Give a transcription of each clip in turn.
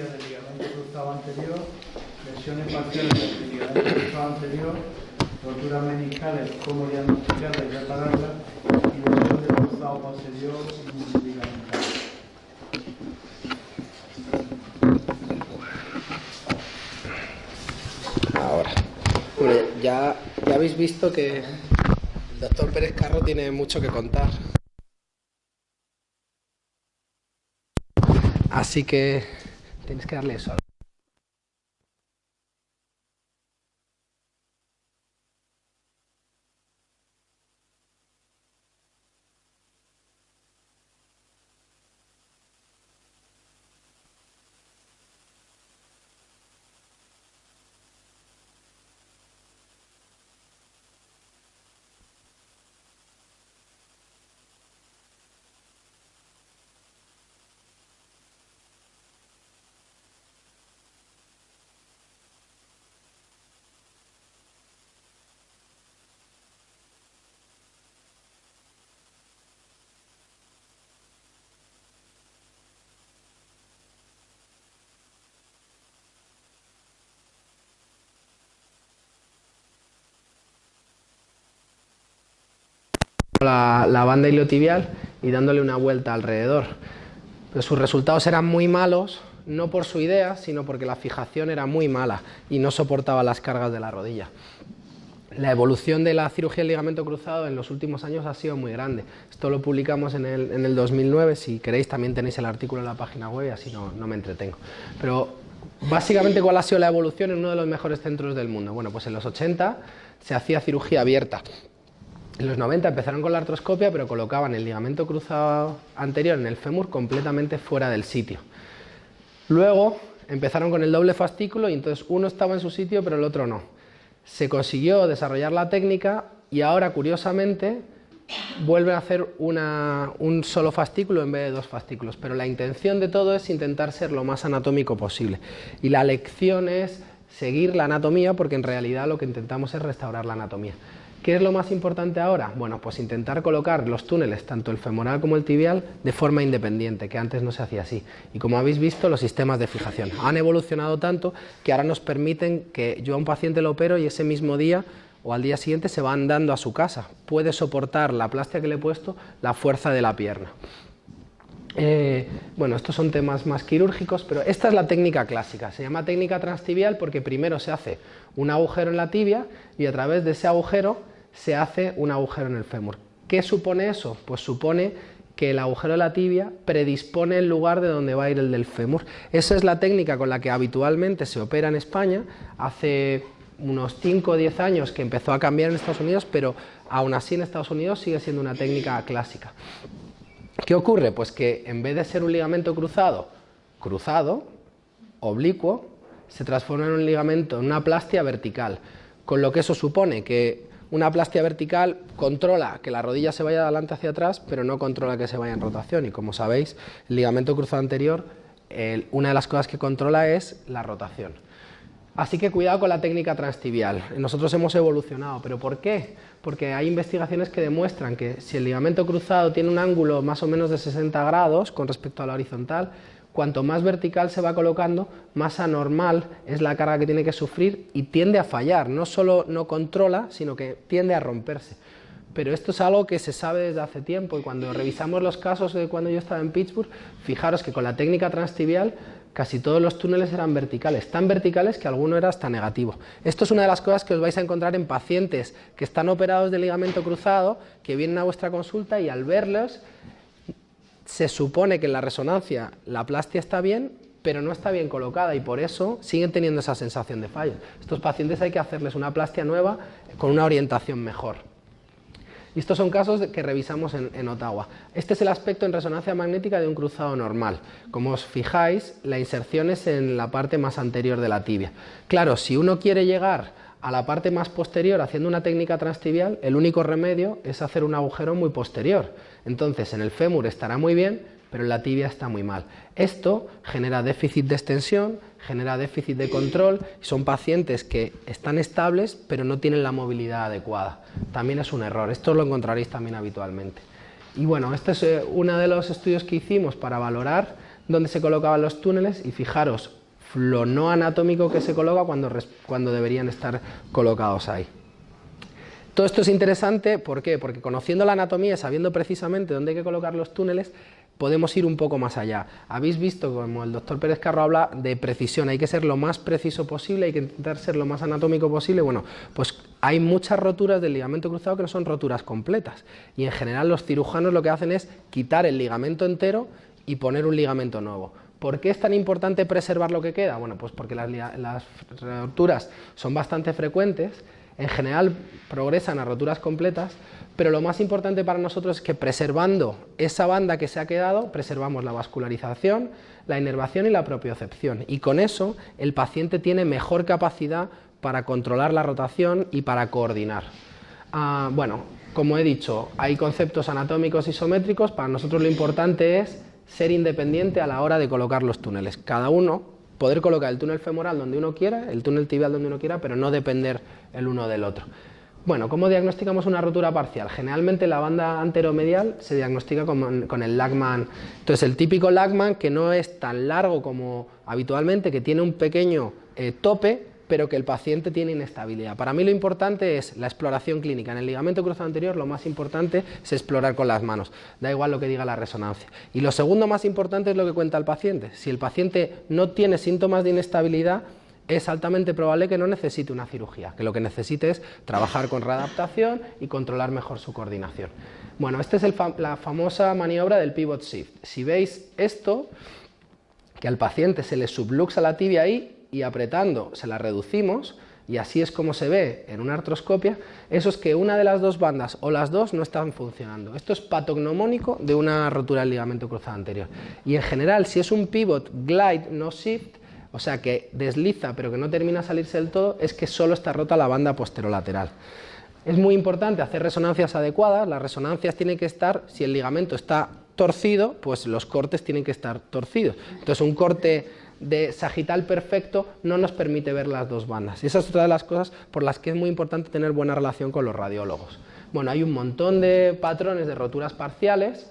cirugía del ligamento cruzado anterior, lesiones parciales del ligamento cruzado anterior, roturas meniscales, cómo diagnosticarla y repararla, y lesión del cruzado posterior ligamental. Ahora, bueno, ya habéis visto que el doctor Pérez Carro tiene mucho que contar. Así que tienes que darle eso. La banda iliotibial y dándole una vuelta alrededor. Pero sus resultados eran muy malos, no por su idea, sino porque la fijación era muy mala y no soportaba las cargas de la rodilla. La evolución de la cirugía del ligamento cruzado en los últimos años ha sido muy grande. Esto lo publicamos en el 2009, si queréis también tenéis el artículo en la página web y así no me entretengo. Pero básicamente, ¿cuál ha sido la evolución en uno de los mejores centros del mundo? Bueno, pues en los 80 se hacía cirugía abierta. En los 90 empezaron con la artroscopia, pero colocaban el ligamento cruzado anterior en el fémur completamente fuera del sitio. Luego empezaron con el doble fascículo y entonces uno estaba en su sitio pero el otro no. Se consiguió desarrollar la técnica y ahora, curiosamente, vuelven a hacer un solo fascículo en vez de dos fascículos, pero la intención de todo es intentar ser lo más anatómico posible. Y la lección es seguir la anatomía, porque en realidad lo que intentamos es restaurar la anatomía. ¿Qué es lo más importante ahora? Bueno, pues intentar colocar los túneles, tanto el femoral como el tibial, de forma independiente, que antes no se hacía así. Y como habéis visto, los sistemas de fijación han evolucionado tanto que ahora nos permiten que yo a un paciente lo opero y ese mismo día o al día siguiente se va andando a su casa. Puede soportar la plastia que le he puesto, la fuerza de la pierna. Bueno, estos son temas más quirúrgicos, pero esta es la técnica clásica. Se llama técnica transtibial porque primero se hace un agujero en la tibia y a través de ese agujero se hace un agujero en el fémur. ¿Qué supone eso? Pues supone que el agujero de la tibia predispone el lugar de donde va a ir el del fémur. Esa es la técnica con la que habitualmente se opera en España. Hace unos 5 o 10 años que empezó a cambiar en Estados Unidos, pero aún así en Estados Unidos sigue siendo una técnica clásica. ¿Qué ocurre? Pues que en vez de ser un ligamento cruzado, oblicuo, se transforma en un ligamento, en una plastia vertical, con lo que eso supone que una plastia vertical controla que la rodilla se vaya de adelante hacia atrás, pero no controla que se vaya en rotación, y como sabéis, el ligamento cruzado anterior, una de las cosas que controla es la rotación. Así que cuidado con la técnica transtibial. Nosotros hemos evolucionado, ¿pero por qué? Porque hay investigaciones que demuestran que si el ligamento cruzado tiene un ángulo más o menos de 60 grados con respecto a la horizontal, cuanto más vertical se va colocando, más anormal es la carga que tiene que sufrir y tiende a fallar. No solo no controla, sino que tiende a romperse. Pero esto es algo que se sabe desde hace tiempo y cuando revisamos los casos de cuando yo estaba en Pittsburgh, fijaros que con la técnica transtibial casi todos los túneles eran verticales, tan verticales que alguno era hasta negativo. Esto es una de las cosas que os vais a encontrar en pacientes que están operados de ligamento cruzado, que vienen a vuestra consulta y al verlos se supone que en la resonancia la plastia está bien, pero no está bien colocada y por eso siguen teniendo esa sensación de fallo. Estos pacientes hay que hacerles una plastia nueva con una orientación mejor. Y estos son casos que revisamos en Ottawa. Este es el aspecto en resonancia magnética de un cruzado normal. Como os fijáis, la inserción es en la parte más anterior de la tibia. Claro, si uno quiere llegar a la parte más posterior haciendo una técnica transtibial, el único remedio es hacer un agujero muy posterior. Entonces, en el fémur estará muy bien, pero en la tibia está muy mal. Esto genera déficit de extensión, genera déficit de control, y son pacientes que están estables pero no tienen la movilidad adecuada. También es un error, esto lo encontraréis también habitualmente. Y bueno, este es uno de los estudios que hicimos para valorar dónde se colocaban los túneles y fijaros lo no anatómico que se coloca cuando deberían estar colocados ahí. Todo esto es interesante, ¿por qué? Porque conociendo la anatomía, sabiendo precisamente dónde hay que colocar los túneles, podemos ir un poco más allá. Habéis visto, como el doctor Pérez Carro habla de precisión, hay que ser lo más preciso posible, hay que intentar ser lo más anatómico posible. Bueno, pues hay muchas roturas del ligamento cruzado que no son roturas completas, y en general los cirujanos lo que hacen es quitar el ligamento entero y poner un ligamento nuevo. ¿Por qué es tan importante preservar lo que queda? Bueno, pues porque las roturas son bastante frecuentes, en general progresan a roturas completas, pero lo más importante para nosotros es que preservando esa banda que se ha quedado, preservamos la vascularización, la inervación y la propiocepción, y con eso el paciente tiene mejor capacidad para controlar la rotación y para coordinar. Bueno, como he dicho, hay conceptos anatómicos isométricos, para nosotros lo importante es ser independiente a la hora de colocar los túneles. Cada uno, poder colocar el túnel femoral donde uno quiera, el túnel tibial donde uno quiera, pero no depender el uno del otro. Bueno, ¿cómo diagnosticamos una rotura parcial? Generalmente la banda anteromedial se diagnostica con el Lachman. Entonces el típico Lachman, que no es tan largo como habitualmente, que tiene un pequeño tope, pero que el paciente tiene inestabilidad. Para mí lo importante es la exploración clínica. En el ligamento cruzado anterior lo más importante es explorar con las manos, da igual lo que diga la resonancia. Y lo segundo más importante es lo que cuenta el paciente. Si el paciente no tiene síntomas de inestabilidad, es altamente probable que no necesite una cirugía, que lo que necesite es trabajar con readaptación y controlar mejor su coordinación. Bueno, esta es la famosa maniobra del pivot shift. Si veis esto, que al paciente se le subluxa la tibia ahí, y apretando se la reducimos, y así es como se ve en una artroscopia, eso es que una de las dos bandas o las dos no están funcionando. Esto es patognomónico de una rotura del ligamento cruzado anterior. Y en general, si es un pivot glide, no shift, o sea que desliza pero que no termina a salirse del todo, es que solo está rota la banda posterolateral. Es muy importante hacer resonancias adecuadas. Las resonancias tienen que estar, si el ligamento está torcido, pues los cortes tienen que estar torcidos. Entonces un corte de sagital perfecto no nos permite ver las dos bandas. Y esa es otra de las cosas por las que es muy importante tener buena relación con los radiólogos. Bueno, hay un montón de patrones de roturas parciales.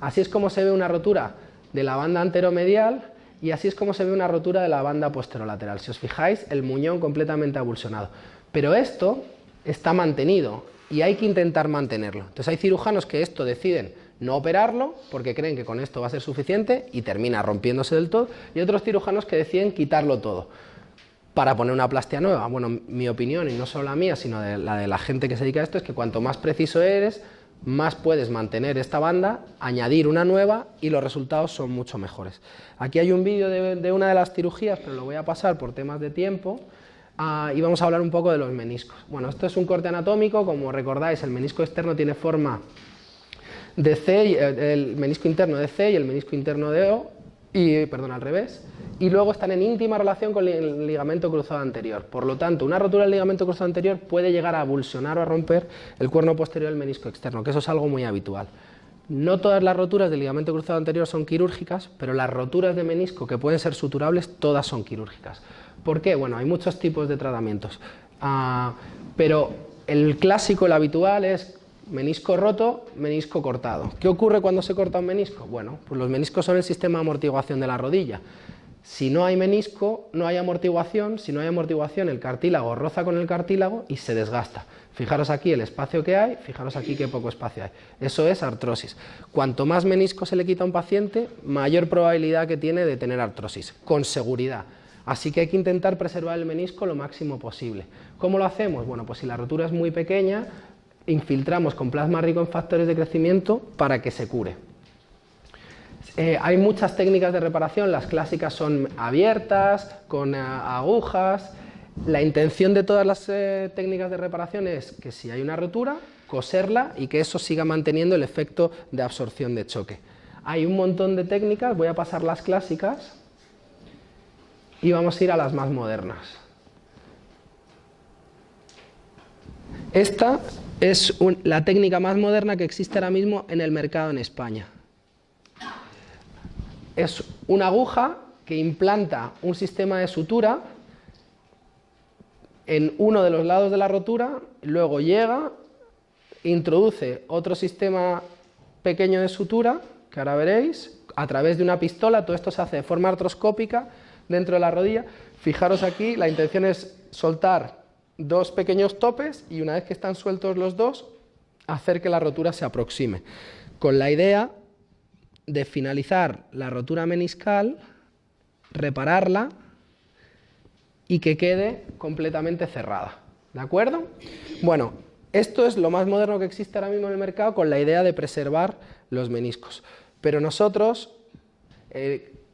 Así es como se ve una rotura de la banda anteromedial y así es como se ve una rotura de la banda posterolateral. Si os fijáis, el muñón completamente avulsionado. Pero esto está mantenido y hay que intentar mantenerlo. Entonces hay cirujanos que esto deciden no operarlo porque creen que con esto va a ser suficiente y termina rompiéndose del todo, y otros cirujanos que deciden quitarlo todo para poner una plastia nueva. Bueno, mi opinión, y no solo la mía, sino la de la gente que se dedica a esto, es que cuanto más preciso eres, más puedes mantener esta banda, añadir una nueva y los resultados son mucho mejores. Aquí hay un vídeo de una de las cirugías, pero lo voy a pasar por temas de tiempo. Y vamos a hablar un poco de los meniscos. Bueno, esto es un corte anatómico. Como recordáis, el menisco externo tiene forma de C, el menisco interno de C y el menisco interno de O, perdón, al revés, y luego están en íntima relación con el ligamento cruzado anterior. Por lo tanto, una rotura del ligamento cruzado anterior puede llegar a avulsionar o a romper el cuerno posterior del menisco externo, que eso es algo muy habitual. No todas las roturas del ligamento cruzado anterior son quirúrgicas, pero las roturas de menisco que pueden ser suturables, todas son quirúrgicas. ¿Por qué? Bueno, hay muchos tipos de tratamientos, pero el clásico, el habitual es menisco roto, menisco cortado. ¿Qué ocurre cuando se corta un menisco? Bueno, pues los meniscos son el sistema de amortiguación de la rodilla. Si no hay menisco, no hay amortiguación. Si no hay amortiguación, el cartílago roza con el cartílago y se desgasta. Fijaros aquí el espacio que hay, fijaros aquí qué poco espacio hay. Eso es artrosis. Cuanto más menisco se le quita a un paciente, mayor probabilidad que tiene de tener artrosis, con seguridad. Así que hay que intentar preservar el menisco lo máximo posible. ¿Cómo lo hacemos? Bueno, pues si la rotura es muy pequeña, infiltramos con plasma rico en factores de crecimiento para que se cure. Hay muchas técnicas de reparación, las clásicas son abiertas, con agujas. La intención de todas las técnicas de reparación es que si hay una rotura, coserla y que eso siga manteniendo el efecto de absorción de choque. Hay un montón de técnicas, voy a pasar las clásicas y vamos a ir a las más modernas. Esta es la técnica más moderna que existe ahora mismo en el mercado en España. Es una aguja que implanta un sistema de sutura en uno de los lados de la rotura, luego llega, introduce otro sistema pequeño de sutura, que ahora veréis, a través de una pistola, todo esto se hace de forma artroscópica dentro de la rodilla. Fijaros aquí, la intención es soltar dos pequeños topes y una vez que están sueltos los dos, hacer que la rotura se aproxime, con la idea de finalizar la rotura meniscal, repararla y que quede completamente cerrada. ¿De acuerdo? Bueno, esto es lo más moderno que existe ahora mismo en el mercado con la idea de preservar los meniscos. Pero nosotros,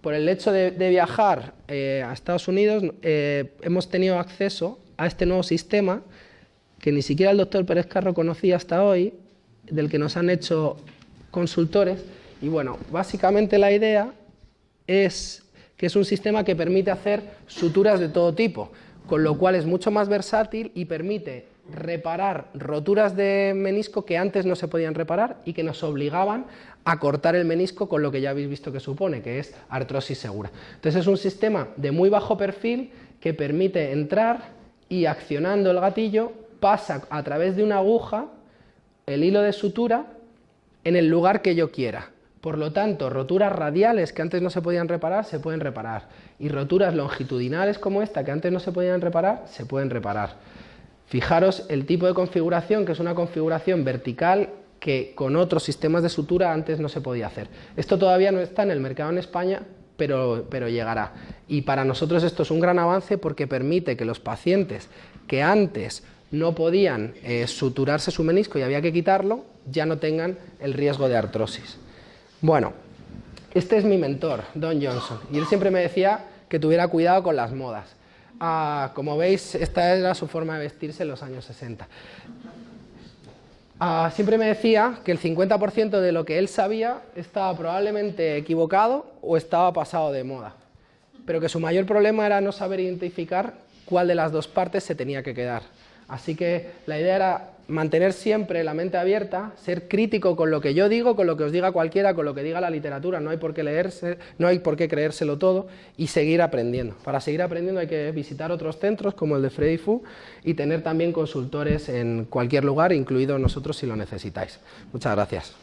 por el hecho de viajar a Estados Unidos, hemos tenido acceso a este nuevo sistema que ni siquiera el doctor Pérez Carro conocía hasta hoy, del que nos han hecho consultores. Y bueno, básicamente la idea es que es un sistema que permite hacer suturas de todo tipo, con lo cual es mucho más versátil y permite reparar roturas de menisco que antes no se podían reparar y que nos obligaban a cortar el menisco, con lo que ya habéis visto que supone, que es artrosis segura. Entonces es un sistema de muy bajo perfil que permite entrar y, accionando el gatillo, pasa a través de una aguja el hilo de sutura en el lugar que yo quiera. Por lo tanto, roturas radiales que antes no se podían reparar, se pueden reparar. Y roturas longitudinales como esta, que antes no se podían reparar, se pueden reparar. Fijaros el tipo de configuración, que es una configuración vertical que con otros sistemas de sutura antes no se podía hacer. Esto todavía no está en el mercado en España, pero llegará. Y para nosotros esto es un gran avance porque permite que los pacientes que antes no podían suturarse su menisco y había que quitarlo, ya no tengan el riesgo de artrosis. Bueno, este es mi mentor, Don Johnson, y él siempre me decía que tuviera cuidado con las modas. Como veis, esta era su forma de vestirse en los años 60. Siempre me decía que el 50% de lo que él sabía estaba probablemente equivocado o estaba pasado de moda, pero que su mayor problema era no saber identificar cuál de las dos partes se tenía que quedar. Así que la idea era mantener siempre la mente abierta, ser crítico con lo que yo digo, con lo que os diga cualquiera, con lo que diga la literatura, no hay por qué creérselo todo, y seguir aprendiendo. Para seguir aprendiendo hay que visitar otros centros como el de Freddy Fu y tener también consultores en cualquier lugar, incluido nosotros si lo necesitáis. Muchas gracias.